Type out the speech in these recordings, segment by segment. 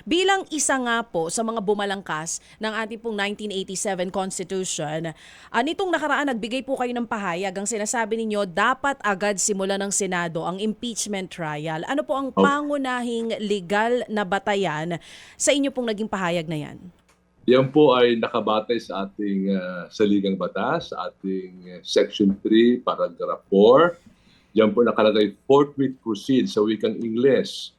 Bilang isa nga po sa mga bumalangkas ng ating pong 1987 Constitution, nitong nakaraan nagbigay po kayo ng pahayag. Ang sinasabi ninyo, dapat agad simula ng Senado ang impeachment trial. Ano po ang Okay. pangunahing legal na batayan sa inyo pong naging pahayag na yan? Yan po ay nakabatay sa ating saligang batas, sa ating Section 3, Paragraph 4. Yan po nakalagay, forthwith proceed sa wikang Ingles.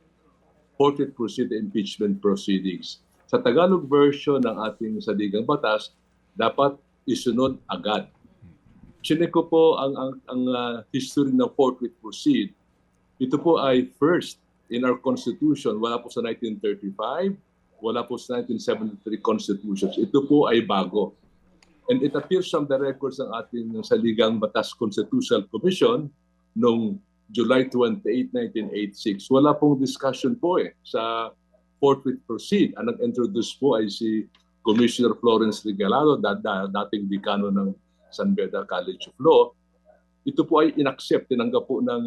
Forthwith proceed the impeachment proceedings. Sa Tagalog version ng ating saligang batas, dapat isunod agad. Chinek ko po ang history ng forthwith proceed. Ito po ay first in our Constitution. Wala po sa 1935, wala po sa 1973 Constitutions. Ito po ay bago. And it appears from the records ng ating Saligang Batas Constitutional Commission noong July 28, 1986. Wala pong discussion po sa forthwith proceed. Ang nag-introduce po ay si Commissioner Florence Regalado, dating dekano ng San Beda College of Law. Ito po ay inaccept, tinanggap po ng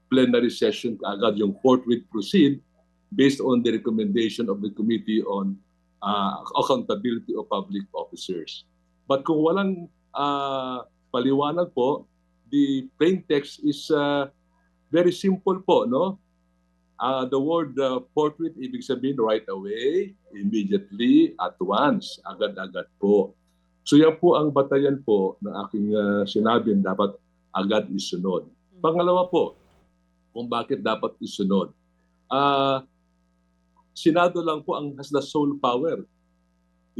plenary session kaagad yung forthwith proceed based on the recommendation of the Committee on Accountability of Public Officers. But kung walang paliwanag po, the plain text is very simple po, no? The word forthwith, ibig sabihin right away, immediately, at once, agad-agad po. So yan po ang batayan po ng aking sinabi, dapat agad isunod. Pangalawa po, kung bakit dapat isunod. Senado lang po ang has the sole power,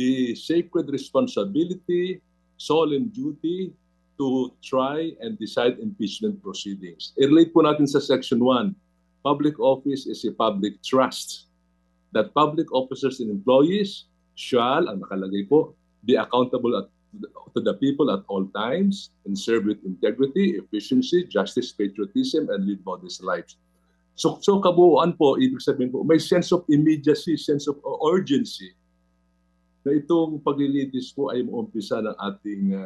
the sacred responsibility, solemn duty to try and decide impeachment proceedings. I-relate po natin sa Section 1. Public office is a public trust. That public officers and employees shall, ang nakalagay po, be accountable to the people at all times and serve with integrity, efficiency, justice, patriotism, and lead modest lives. So kabuuan po, ibig sabihin po, may sense of immediacy, sense of urgency na itong paglilitis po ay muumpisa ng ating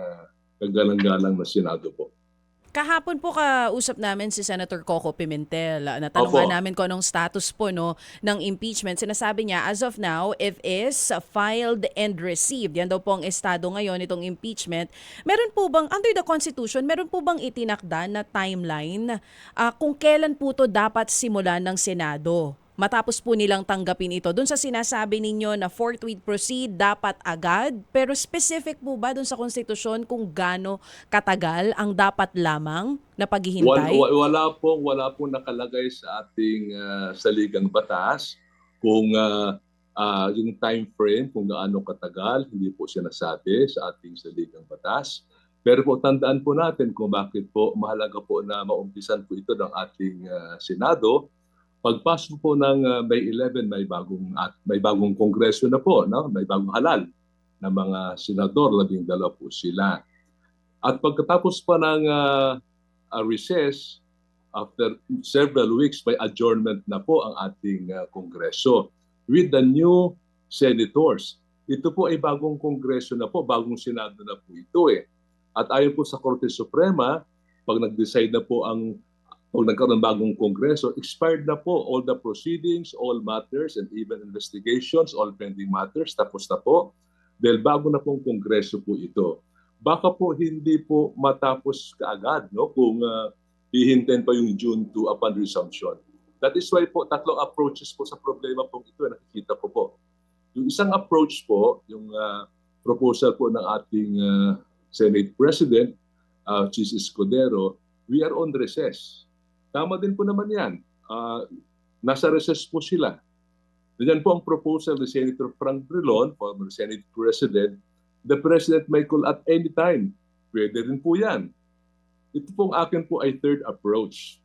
kagalang-galang na Senado po. Kahapon po kausap namin si Senator Coco Pimentel. Natanungan namin kung anong status po ng impeachment. Sinasabi niya, as of now, if is filed and received, yan daw po ang estado ngayon itong impeachment, meron po bang, under the Constitution, meron po bang itinakda na timeline kung kailan po to dapat simulan ng Senado? Matapos po nilang tanggapin ito. Doon sa sinasabi ninyo na forthwith proceed, dapat agad. Pero specific po ba doon sa konstitusyon kung gaano katagal ang dapat lamang na paghihintay? Wala pong nakalagay sa ating saligang batas kung yung time frame, kung gaano katagal, hindi po sinasabi sa ating saligang batas. Pero po tandaan po natin kung bakit po mahalaga po na maumpisan po ito ng ating Senado. Pagpasok po ng May 11, may bagong kongreso na po, no? May bagong halal na mga senador, 12 po sila. At pagkatapos pa ng recess, after several weeks, may adjournment na po ang ating kongreso with the new senators. Ito po ay bagong kongreso na po, bagong senado na po ito At ayon po sa Korte Suprema, pag nag-decide na po pag nagkaroon ng bagong kongreso, expired na po all the proceedings, all matters, and even investigations, all pending matters, tapos na po. Dahil bago na pong kongreso po ito. Baka po hindi po matapos kaagad, no? Kung hihintayin pa yung June 2 upon resumption. That is why po, tatlong approaches po sa problema po ito na nakikita ko po. Yung isang approach po, yung proposal po ng ating Senate President, Jesus Escudero, we are on recess. Tama din po naman yan. Nasa recess po sila. Ganyan po ang proposal ni Senator Frank Drilon, former Senate President. The President may call at any time. Pwede rin po yan. Ito pong akin po ay third approach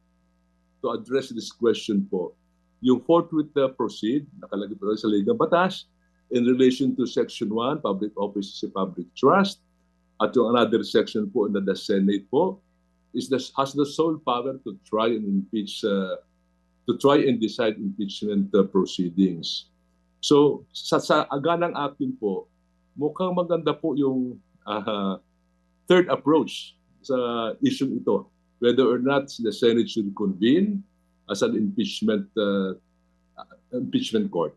to address this question po. Yung forthwith proceed, nakalagay po sa Ligang Batas, in relation to Section 1, Public Office is a Public Trust, at yung another section po na the Senate po, has the sole power to try and impeach, to try and decide impeachment proceedings. So sa aganang akin po, mukhang maganda po yung third approach sa issue ito, whether or not the Senate should convene as an impeachment court.